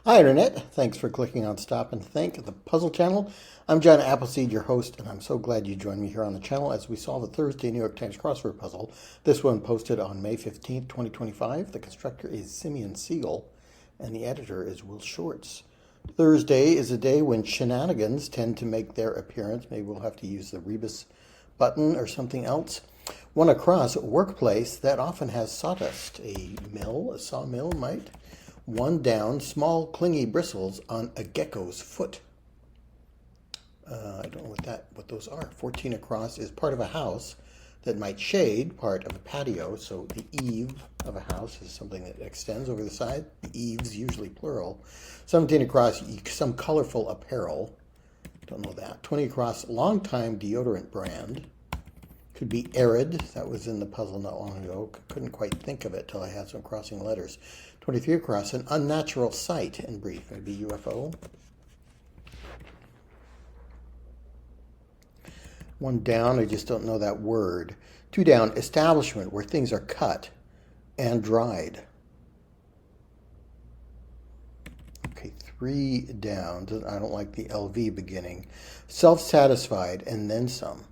Hi, Internet. Thanks for clicking on Stop and Think, the Puzzle Channel. I'm John Appleseed, your host, and I'm so glad you joined me here on the channel as we solve the Thursday New York Times Crossword puzzle. This one posted on May 15th, 2025. The constructor is Simeon Seigel, and the editor is Will Shorts. Thursday is a day when shenanigans tend to make their appearance. Maybe we'll have to use the rebus button or something else. One across, workplace that often has sawdust. A sawmill might. One down, small clingy bristles on a gecko's foot. I don't know what those are. 14 across is part of a house that might shade part of a patio. So the eave of a house is something that extends over the side. The eaves, usually plural. 17 across, some colorful apparel. Don't know that. 20 across, long-time deodorant brand. Could be arid. That was in the puzzle not long ago. Couldn't quite think of it till I had some crossing letters. 23 across, an unnatural sight in brief. Maybe UFO. One down, I just don't know that word. Two down, establishment where things are cut and dried. Okay, three down. I don't like the LV beginning. Self-satisfied and then some.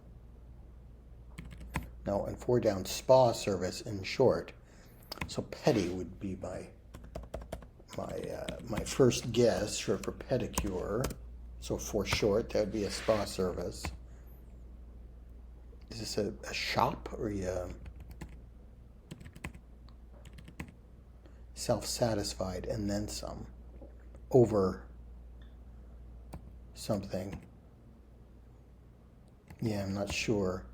No, and four down, spa service in short. So petty would be my first guess, short for pedicure. So for short, that would be a spa service. Is this a shop or self-satisfied and then some over something? Yeah, I'm not sure.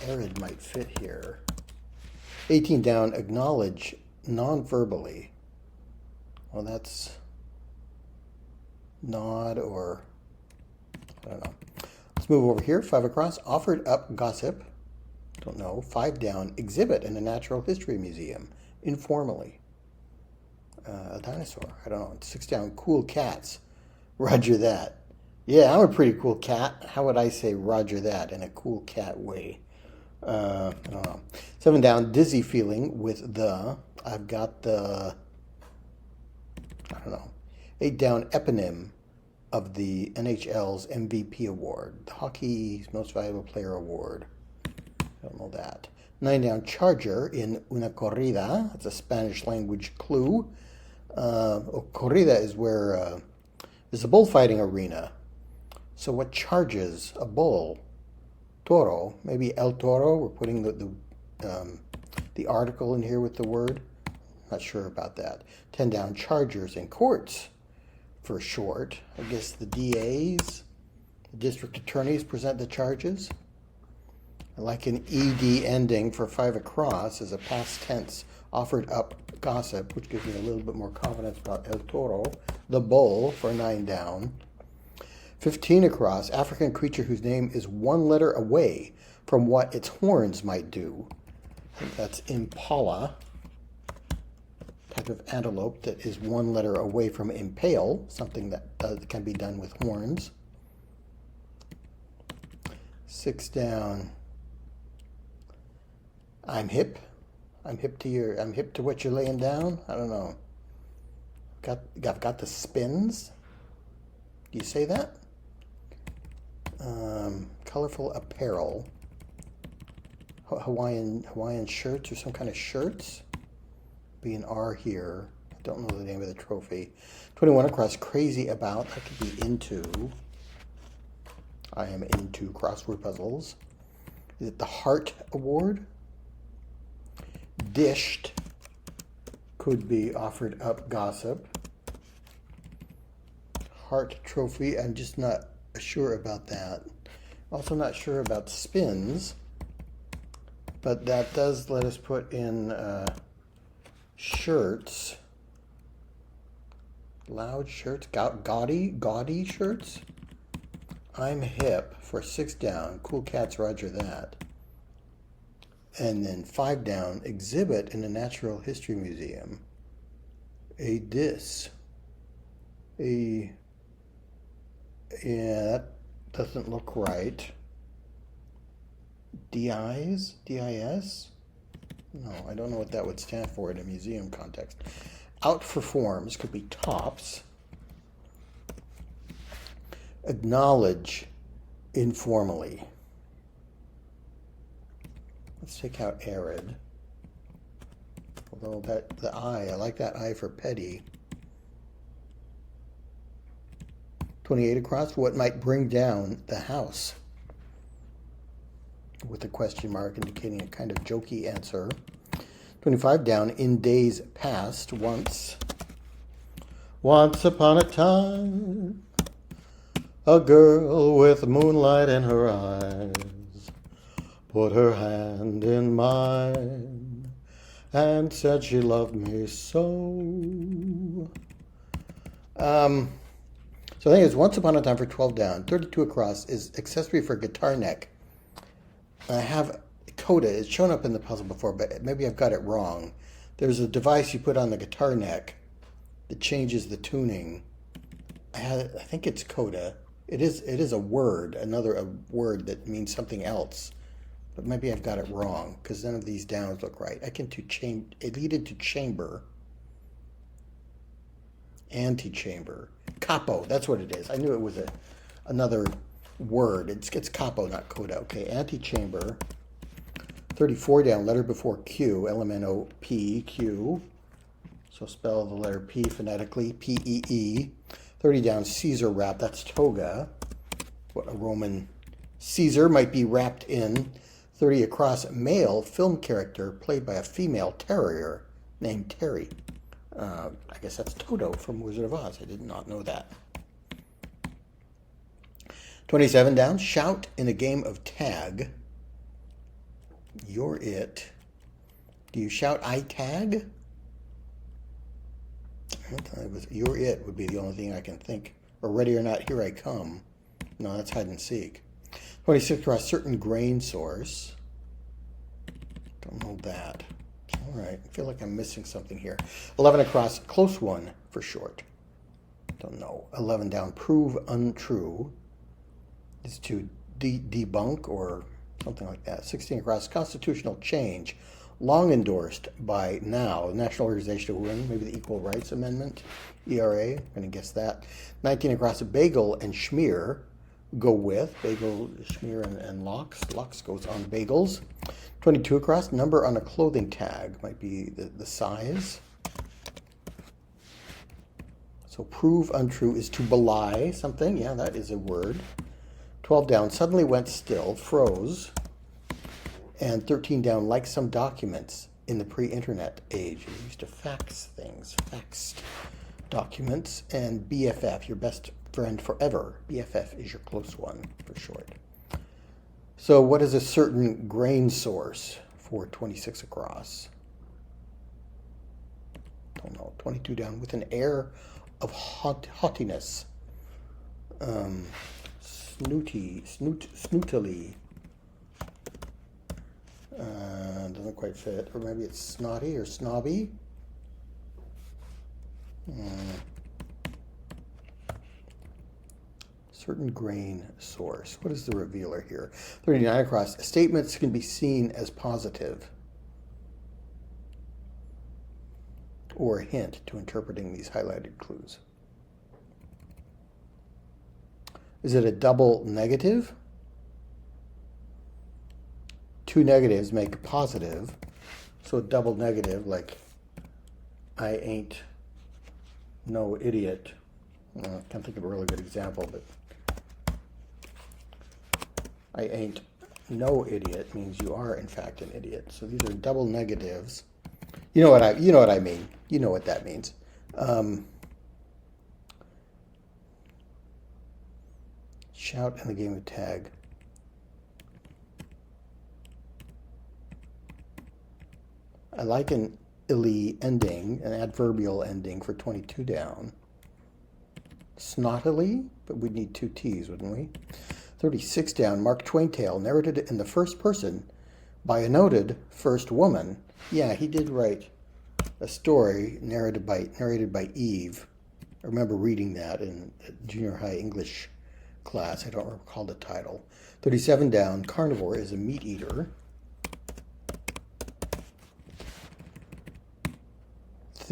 Arid might fit here. 18 down, acknowledge non-verbally. Well, that's nod or I don't know. Let's move over here. 5 across, offered up gossip. Don't know. 5 down, exhibit in a natural history museum, informally. A dinosaur. I don't know. 6 down, cool cats. Roger that. Yeah, I'm a pretty cool cat. How would I say roger that in a cool cat way? I don't know. 7 down, dizzy feeling with the. I've got the. I don't know. 8 down, eponym of the NHL's MVP award, the Hockey's Most Valuable Player award. I don't know that. 9 down, charger in una corrida. That's a Spanish language clue. Corrida is where is a bullfighting arena. So what charges a bull? Toro, maybe El Toro. We're putting the article in here with the word. Not sure about that. 10 down, chargers in courts for short. I guess the DAs, the district attorneys, present the charges. I like an ED ending for 5 across as a past tense, offered up gossip, which gives me a little bit more confidence about El Toro. The bull for 9 down. 15 across, African creature whose name is one letter away from what its horns might do. I think that's impala, type of antelope that is one letter away from impale, something that can be done with horns. 6 down, I'm hip. I'm hip to what you're laying down. I don't know. I've got the spins. Do you say that? Colorful apparel, Hawaiian shirts or some kind of shirts. Be an R here. I don't know the name of the trophy. 21 across, crazy about. I could be into. I am into crossword puzzles. Is it the Heart Award? Dished could be offered up gossip. Heart Trophy, I'm just not sure about that. Also not sure about spins, but that does let us put in shirts. Loud shirts, gaudy shirts. I'm hip for 6 down, cool cats, roger that. And then 5 down, exhibit in a natural history museum. Yeah, that doesn't look right. DIS? No, I don't know what that would stand for in a museum context. Out for forms could be tops. Acknowledge informally. Let's take out arid. Although the I like that I for petty. 28 across, what might bring down the house? With a question mark indicating a kind of jokey answer. 25 down, in days past, once. Once upon a time, a girl with moonlight in her eyes put her hand in mine and said she loved me so. So I think it's Once Upon a Time for 12 down. 32 across is accessory for guitar neck. I have coda. It's shown up in the puzzle before, but maybe I've got it wrong. There's a device you put on the guitar neck that changes the tuning. I think it's coda. It is a word, a word that means something else. But maybe I've got it wrong because none of these downs look right. It leaded to chamber. Antechamber. Capo, that's what it is. I knew it was another word. It's capo, not coda. Okay, antechamber. 34 down, letter before Q, LMNOP, Q. So spell the letter P phonetically, P-E-E. 30 down, Caesar wrap, that's toga. What a Roman Caesar might be wrapped in. 30 across, male film character played by a female terrier named Terry. I guess that's Toto from Wizard of Oz. I did not know that. 27 down, shout in a game of tag. You're it. Do you shout I tag? You're it would be the only thing I can think. Or ready or not, here I come. No, that's hide and seek. 26 across, certain grain source. Don't know that. All right, I feel like I'm missing something here. 11 across, close one for short. Don't know. 11 down, prove untrue. Is to debunk or something like that. 16 across, constitutional change. Long endorsed by NOW, the National Organization of Women, maybe the Equal Rights Amendment, ERA, I'm going to guess that. 19 across, bagel and schmear go with. Bagel, schmear, and lox. Lox goes on bagels. 22 across, number on a clothing tag, might be the size. So prove untrue is to belie something. Yeah, that is a word. 12 down, suddenly went still, froze. And 13 down, like some documents in the pre-internet age. We used to fax things, faxed documents. And BFF, your best friend forever. BFF is your close one for short. So what is a certain grain source for 26 across? Don't know. 22 down, with an air of haughtiness. Snootily. Doesn't quite fit. Or maybe it's snotty or snobby. Certain grain source. What is the revealer here? 39 across. Statements can be seen as positive or a hint to interpreting these highlighted clues. Is it a double negative? Two negatives make a positive. So a double negative, like I ain't no idiot. I can't think of a really good example, but I ain't no idiot means you are in fact an idiot. So these are double negatives. You know what I mean. You know what that means. Shout in the game of tag. I like an illy ending, an adverbial ending for 22 down. Snottily, but we'd need two T's, wouldn't we? 36 down, Mark Twain tale, narrated in the first person by a noted first woman. Yeah, he did write a story narrated by Eve. I remember reading that in junior high English class. I don't recall the title. 37 down, carnivore is a meat eater.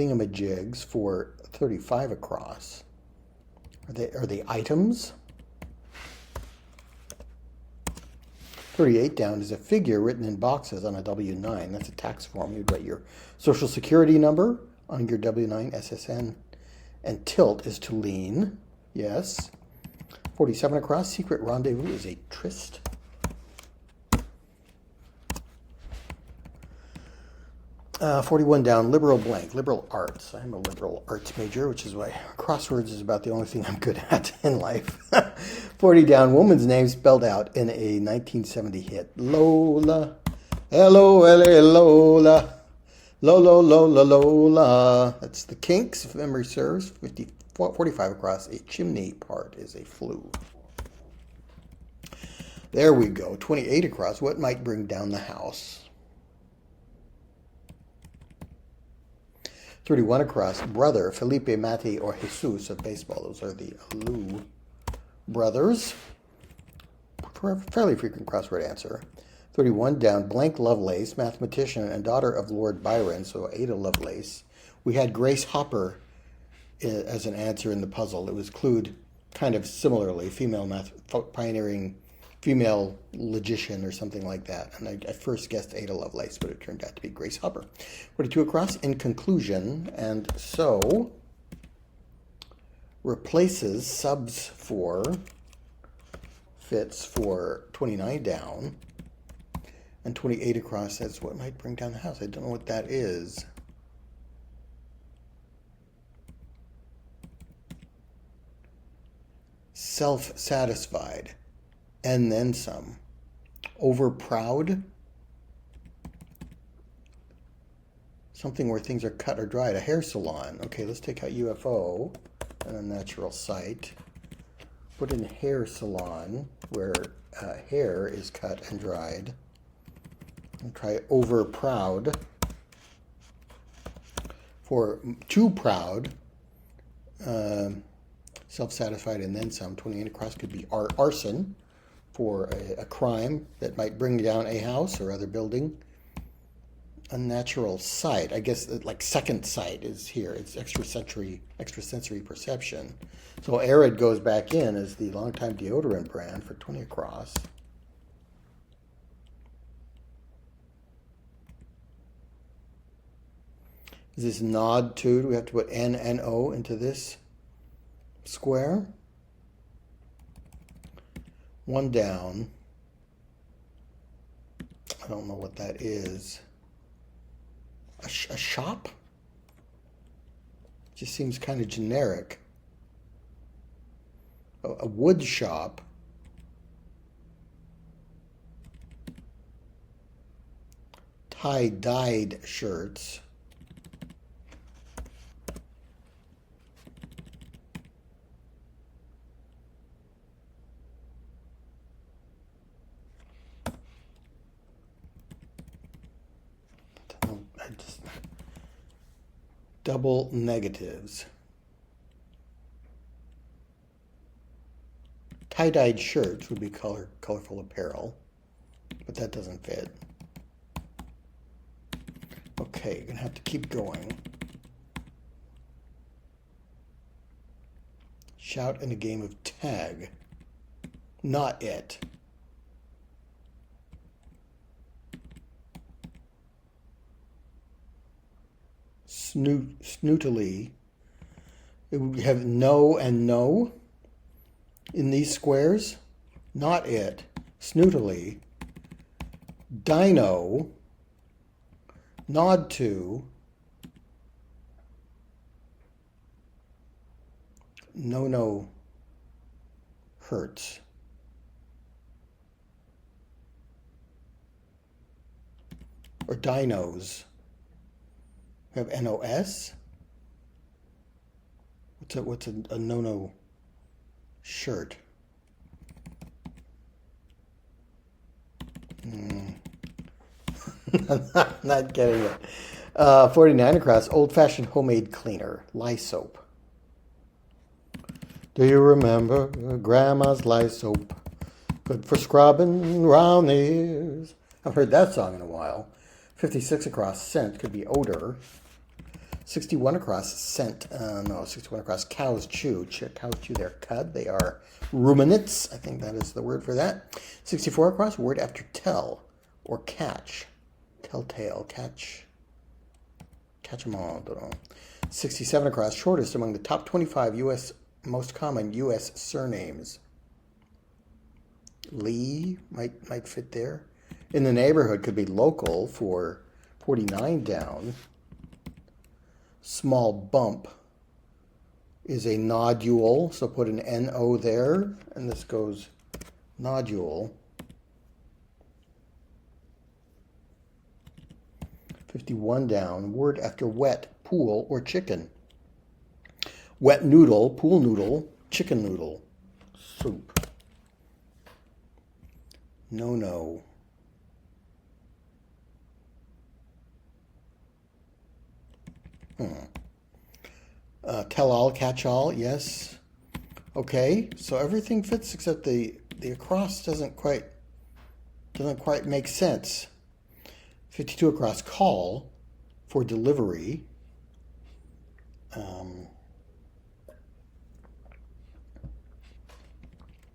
thingamajigs for 35 across. Are they items? 38 down is a figure written in boxes on a W-9. That's a tax form. You'd write your social security number on your W-9 SSN. And tilt is to lean. Yes. 47 across. Secret rendezvous is a tryst. Uh, 41 down. Liberal blank. Liberal arts. I'm a liberal arts major, which is why crosswords is about the only thing I'm good at in life. 40 down. Woman's name spelled out in a 1970 hit. Lola. L-O-L-A Lola. Lola, Lola, Lola. That's the Kinks, if memory serves. 45 across. A chimney part is a flue. There we go. 28 across. What might bring down the house? 31 across. Brother, Felipe, Mati, or Jesus of baseball. Those are the Alou brothers. Fairly frequent crossword answer. 31 down. Blank Lovelace, mathematician and daughter of Lord Byron, so Ada Lovelace. We had Grace Hopper as an answer in the puzzle. It was clued kind of similarly, pioneering female logician or something like that. And I first guessed Ada Lovelace, but it turned out to be Grace Hopper. 42 across. In conclusion, and so replaces subs for fits for 29 down. And 28 across says what might bring down the house. I don't know what that is. Self-satisfied. And then some. Over-proud. Something where things are cut or dried. A hair salon. Okay, let's take out UFO and a natural site. Put in hair salon where hair is cut and dried. And try over proud. For too proud, self-satisfied and then some. 28 across could be arson for a crime that might bring down a house or other building. Unnatural sight. I guess like second sight is here. It's extrasensory perception. So Arid goes back in as the longtime deodorant brand for 20 across. Is this nod to? Do we have to put N and O into this square? One down. I don't know what that is. A shop? Just seems kind of generic. A wood shop. Tie-dyed shirts. Double negatives. Tie-dyed shirts would be colorful apparel, but that doesn't fit. Okay, you're gonna have to keep going. Shout in a game of tag. Not it. Snootily. It would have no and no in these squares. Not it. Snootily. Dino. Nod to. No hurts. Or dinos. We have NOS. What's a no shirt? I'm not getting it. 49 across. Old-fashioned homemade cleaner. Lye soap. Do you remember Grandma's lye soap? Good for scrubbing round the ears. I've heard that song in a while. 56 across. Scent could be odor. 61 across, 61 across, cows chew. Cows chew their cud. They are ruminants. I think that is the word for that. 64 across, word after tell or catch. Telltale, catch them all, don't know. 67 across, shortest among the top 25 most common U.S. surnames. Lee might fit there. In the neighborhood could be local for 49 down. Small bump is a nodule, so put an N-O there, and this goes nodule. 51 down, word after wet, pool, or chicken. Wet noodle, pool noodle, chicken noodle, soup. No. Tell all, catch all, yes. Okay, so everything fits except the across doesn't quite make sense. 52 across, call for delivery. I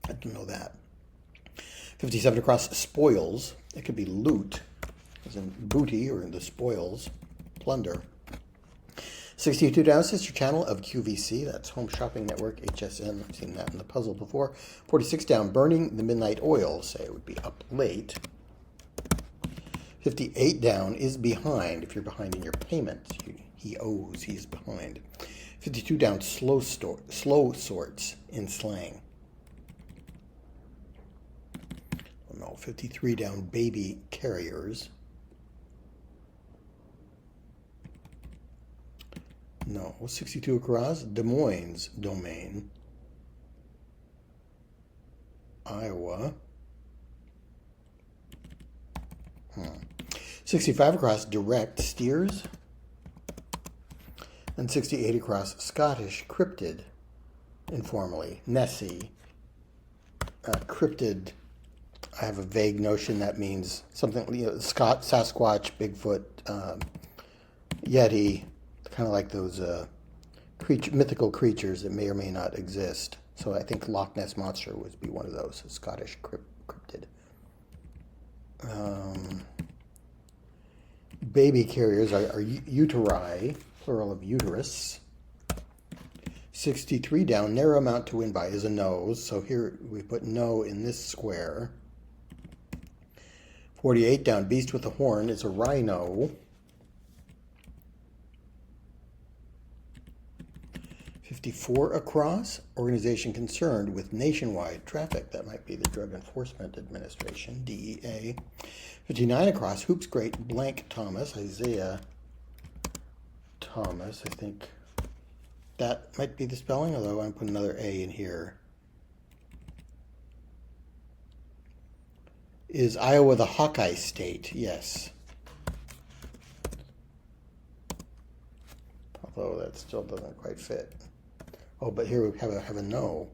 don't know that. 57 across, spoils. It could be loot, as in booty, or in the spoils, plunder. 62 down, sister channel of QVC. That's Home Shopping Network, HSN. I've seen that in the puzzle before. 46 down, burning the midnight oil. Say it would be up late. 58 down is behind. If you're behind in your payments, he owes. He's behind. 52 down, slow sorts in slang. 53 down, baby carriers. No. 62 across, Des Moines domain. Iowa. 65 across, direct steers. And 68 across, Scottish cryptid, informally. Nessie. Cryptid, I have a vague notion that means something, Sasquatch, Bigfoot, Yeti, kind of like those mythical creatures that may or may not exist. So I think Loch Ness Monster would be one of those, a Scottish cryptid. Baby carriers are uteri, plural of uterus. 63 down, narrow amount to win by is a nose. So here we put no in this square. 48 down, beast with a horn is a rhino. 54 across, organization concerned with nationwide traffic. That might be the Drug Enforcement Administration, DEA. 59 across, hoops great, blank Thomas, Isaiah Thomas. I think that might be the spelling, although I'm putting another A in here. Is Iowa the Hawkeye state? Yes. Although that still doesn't quite fit. Oh, but here we have a no.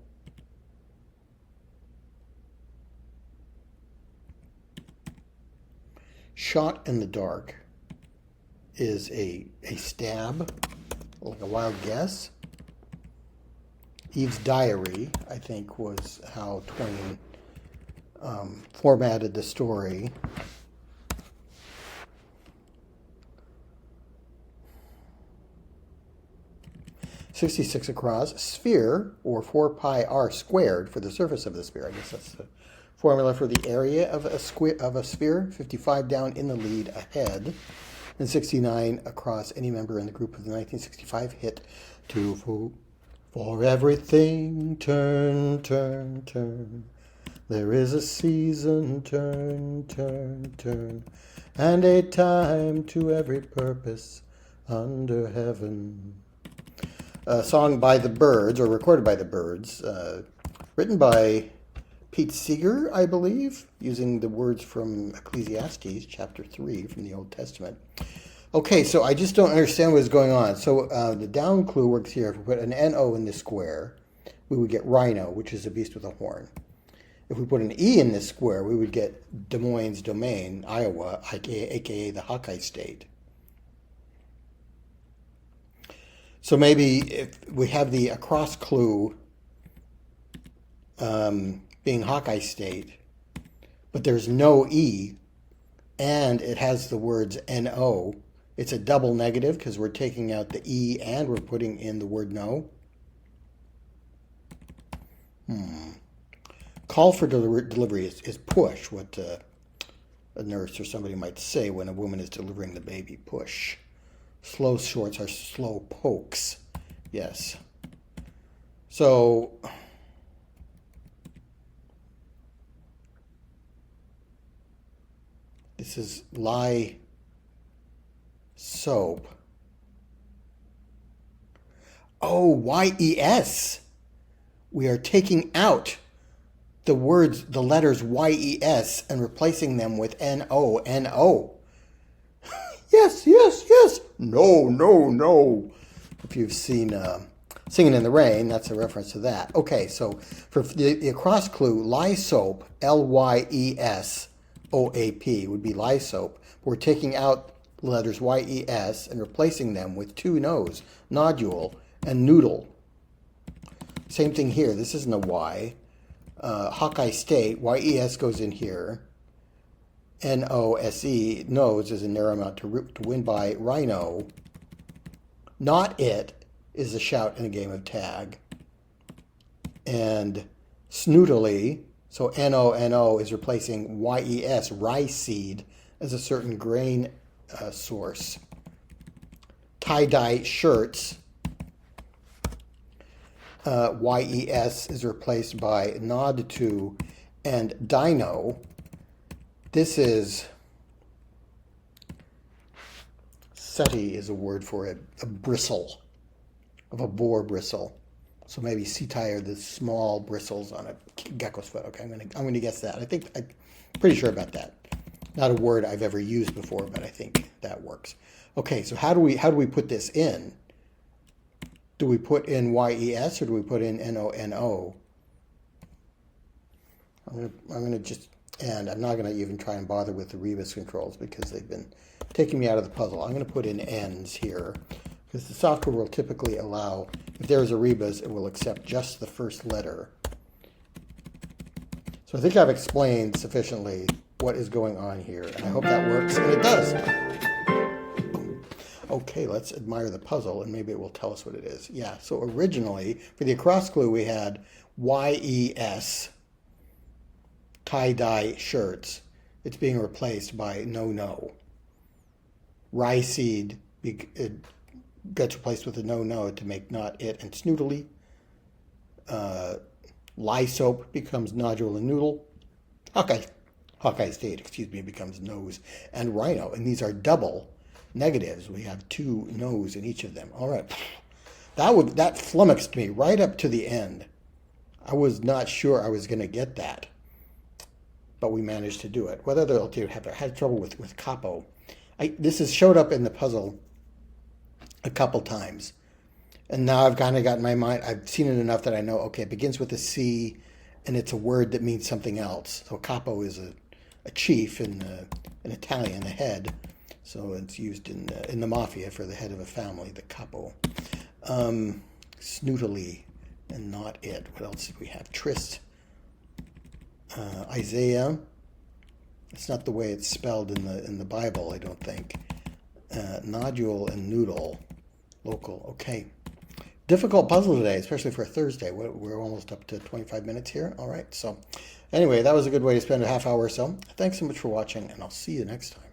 Shot in the dark is a stab, like a wild guess. Eve's Diary, I think, was how Twain formatted the story. .66 across, sphere, or 4 pi r squared for the surface of the sphere. I guess that's the formula for the area of a sphere. 55 down, in the lead, ahead. And 69 across, any member in the group of the 1965 hit to For everything, turn, turn, turn. There is a season, turn, turn, turn. And a time to every purpose under heaven. A song by the Byrds, or recorded by the Byrds, written by Pete Seeger, I believe, using the words from Ecclesiastes, chapter 3 from the Old Testament. Okay, so I just don't understand what's going on. So the down clue works here. If we put an N-O in this square, we would get rhino, which is a beast with a horn. If we put an E in this square, we would get Des Moines domain, Iowa, aka the Hawkeye state. So maybe if we have the across clue being Hawkeye State, but there's no E, and it has the words N-O, it's a double negative because we're taking out the E and we're putting in the word no. Call for delivery is push, what a nurse or somebody might say when a woman is delivering the baby. Push. Slow shorts are slow pokes. Yes. So this is lie soap. Oh, Y-E-S. We are taking out the words, the letters Y-E-S and replacing them with N-O, N-O. Yes, yes, yes. No, no, no. If you've seen Singing in the Rain, that's a reference to that. Okay, so for the across clue, lysope, L-Y-E-S-O-A-P, would be lysope. We're taking out the letters Y-E-S and replacing them with two no's, nodule and noodle. Same thing here. This isn't a Y. Hawkeye State, Y-E-S goes in here. N-O-S-E, nose is a narrow amount to win by. Rhino. Not it is a shout in a game of tag. And snootily, so N-O-N-O is replacing Y-E-S, rye seed, as a certain grain source. Tie-dye shirts. Y-E-S is replaced by nod to, and dino. This is, seti is a word for a bristle, of a boar bristle. So maybe setae are the small bristles on a gecko's foot. Okay, I'm gonna guess that. I'm pretty sure about that. Not a word I've ever used before, but I think that works. Okay, so how do we put this in? Do we put in Y-E-S or do we put in N-O-N-O? I'm gonna just, and I'm not gonna even try and bother with the rebus controls because they've been taking me out of the puzzle. I'm gonna put in N's here because the software will typically allow, if there's a rebus, it will accept just the first letter. So I think I've explained sufficiently what is going on here, and I hope that works, and it does. Okay, let's admire the puzzle, and maybe it will tell us what it is. Yeah, so originally, for the across clue, we had Y-E-S, tie-dye shirts. It's being replaced by no-no. Rye seed gets replaced with a no-no to make not it and snootily. Lye soap becomes nodule and noodle. Hawkeye State, becomes nose and rhino, and these are double negatives. We have two no's in each of them. All right, that flummoxed me right up to the end. I was not sure I was going to get that, but we managed to do it. Whether they'll have had trouble with capo. This has showed up in the puzzle a couple times, and now I've kind of got in my mind. I've seen it enough that I know. Okay, it begins with a C, and it's a word that means something else. So capo is a chief in Italian, a head. So it's used in the mafia for the head of a family, the capo. Snootily, and not it. What else did we have? Trist. Isaiah. It's not the way it's spelled in the Bible, I don't think. Nodule and noodle. Local. Okay. Difficult puzzle today, especially for a Thursday. We're almost up to 25 minutes here. All right. So anyway, that was a good way to spend a half hour or so. Thanks so much for watching, and I'll see you next time.